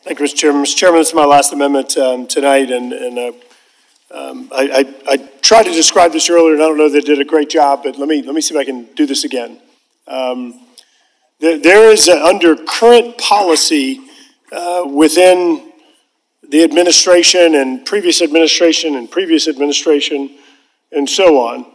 Thank you, Mr. Chairman. Mr. Chairman, this is my last amendment tonight, and I tried to describe this earlier, and I don't know that I did a great job, but let me see if I can do this again. There is, under current policy within the administration and previous administration and so on,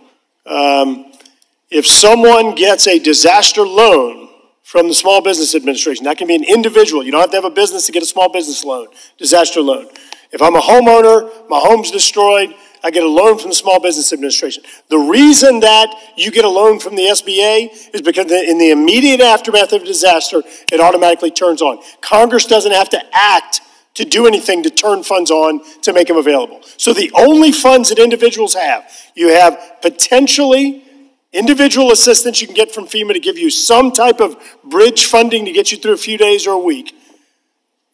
if someone gets a disaster loan from the Small Business Administration, that can be an individual. You don't have to have a business to get a small business loan, disaster loan. If I'm a homeowner, my home's destroyed, I get a loan from the Small Business Administration. The reason that you get a loan from the SBA is because in the immediate aftermath of a disaster, it automatically turns on. Congress doesn't have to act to do anything to turn funds on to make them available. So the only funds that individuals have, you have potentially individual assistance you can get from FEMA to give you some type of bridge funding to get you through a few days or a week.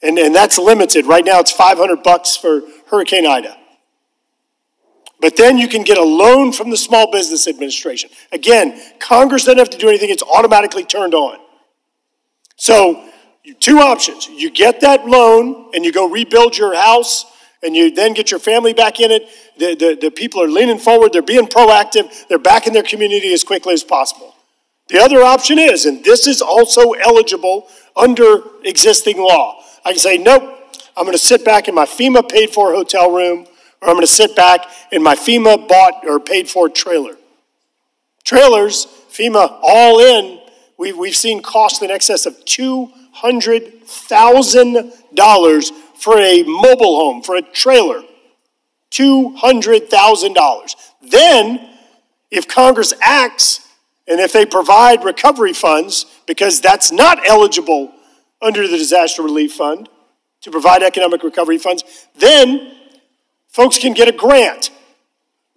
And that's limited. Right now it's $500 for Hurricane Ida. But then you can get a loan from the Small Business Administration. Again, Congress doesn't have to do anything. It's automatically turned on. So two options. You get that loan and you go rebuild your house and you then get your family back in it. The people are leaning forward. They're being proactive. They're back in their community as quickly as possible. The other option is, and this is also eligible under existing law, I can say, nope, I'm going to sit back in my FEMA paid for hotel room, or I'm going to sit back in my FEMA bought or paid for trailer. Trailers, FEMA all in, we've seen costs in excess of $200,000 for a mobile home, for a trailer. $200,000. Then, if Congress acts, and if they provide recovery funds, because that's not eligible under the Disaster Relief Fund, to provide economic recovery funds, then folks can get a grant.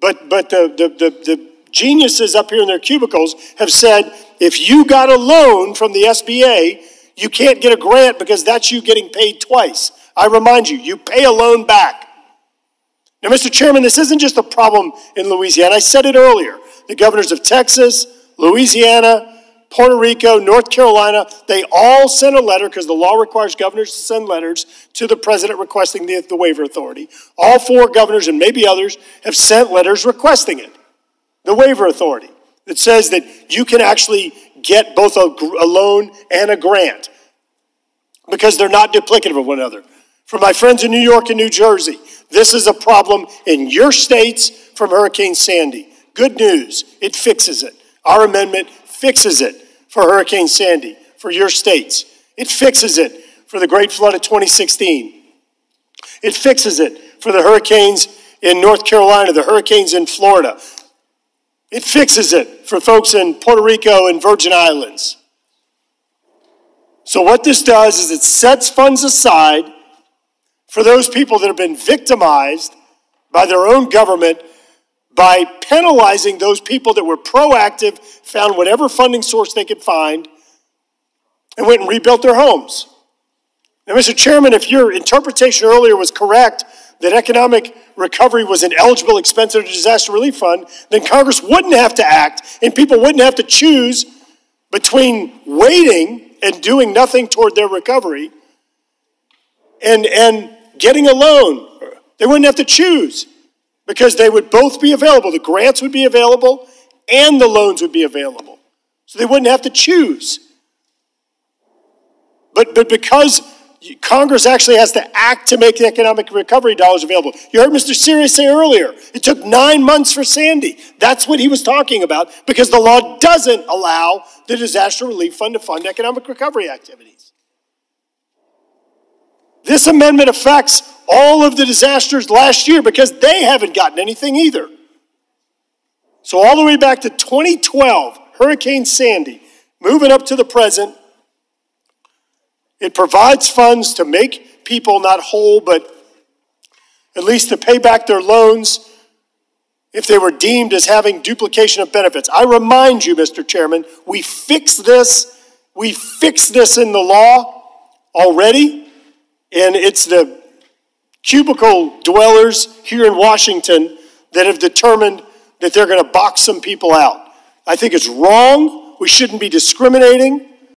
But the geniuses up here in their cubicles have said, if you got a loan from the SBA, you can't get a grant because that's you getting paid twice. I remind you, you pay a loan back. Now, Mr. Chairman, this isn't just a problem in Louisiana. I said it earlier. The governors of Texas, Louisiana, Puerto Rico, North Carolina, they all sent a letter, because the law requires governors to send letters to the president requesting the waiver authority. All four governors, and maybe others, have sent letters requesting it, the waiver authority, that says that you can actually get both a loan and a grant because they're not duplicative of one another. For my friends in New York and New Jersey, this is a problem in your states from Hurricane Sandy. Good news, it fixes it. Our amendment fixes it for Hurricane Sandy, for your states. It fixes it for the Great Flood of 2016. It fixes it for the hurricanes in North Carolina, the hurricanes in Florida. It fixes it for folks in Puerto Rico and Virgin Islands. So what this does is it sets funds aside for those people that have been victimized by their own government by penalizing those people that were proactive, found whatever funding source they could find, and went and rebuilt their homes. Now, Mr. Chairman, if your interpretation earlier was correct, that economic recovery was an eligible expense of the Disaster Relief Fund, then Congress wouldn't have to act, and people wouldn't have to choose between waiting and doing nothing toward their recovery and getting a loan. They wouldn't have to choose, because they would both be available. The grants would be available and the loans would be available. So they wouldn't have to choose. But because Congress actually has to act to make the economic recovery dollars available. You heard Mr. Sirius say earlier, it took 9 months for Sandy. That's what he was talking about, because the law doesn't allow the Disaster Relief Fund to fund economic recovery activities. This amendment affects all of the disasters last year because they haven't gotten anything either. So all the way back to 2012, Hurricane Sandy, moving up to the present, it provides funds to make people not whole, but at least to pay back their loans if they were deemed as having duplication of benefits. I remind you, Mr. Chairman, we fixed this in the law already, and it's the cubicle dwellers here in Washington that have determined that they're going to box some people out. I think it's wrong. We shouldn't be discriminating.